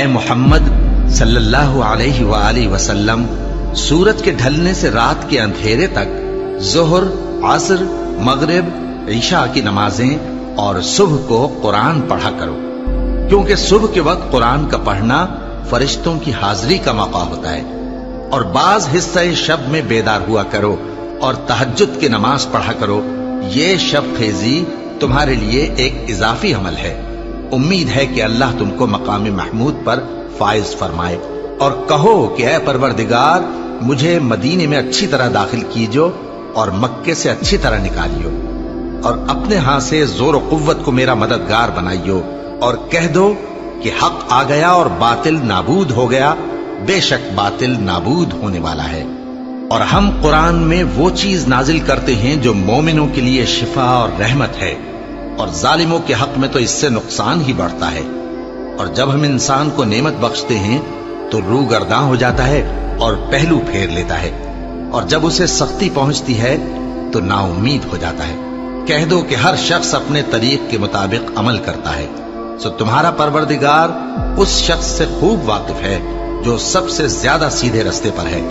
اے محمد صلی اللہ علیہ وآلہ وسلم، سورج کے ڈھلنے سے رات کے اندھیرے تک ظہر، عصر، مغرب، عشاء کی نمازیں اور صبح کو قرآن پڑھا کرو، کیونکہ صبح کے وقت قرآن کا پڑھنا فرشتوں کی حاضری کا موقع ہوتا ہے، اور بعض حصہ شب میں بیدار ہوا کرو اور تہجد کی نماز پڑھا کرو۔ یہ شب خیزی تمہارے لیے ایک اضافی عمل ہے۔ امید ہے کہ اللہ تم کو مقام محمود پر فائز فرمائے۔ اور کہو کہ اے پروردگار، مجھے مدینے میں اچھی طرح داخل کیجو اور مکے سے اچھی طرح نکالیو، اور اپنے ہاں سے زور و قوت کو میرا مددگار بنائیو، اور کہہ دو کہ حق آ گیا اور باطل نابود ہو گیا، بے شک باطل نابود ہونے والا ہے۔ اور ہم قرآن میں وہ چیز نازل کرتے ہیں جو مومنوں کے لیے شفا اور رحمت ہے، اور ظالموں کے حق میں تو اس سے نقصان ہی بڑھتا ہے۔ اور جب ہم انسان کو نعمت بخشتے ہیں تو روح گرداں ہو جاتا ہے اور پہلو پھیر لیتا ہے، اور جب اسے سختی پہنچتی ہے تو نا امید ہو جاتا ہے۔ کہہ دو کہ ہر شخص اپنے طریق کے مطابق عمل کرتا ہے، سو تمہارا پروردگار اس شخص سے خوب واقف ہے جو سب سے زیادہ سیدھے رستے پر ہے۔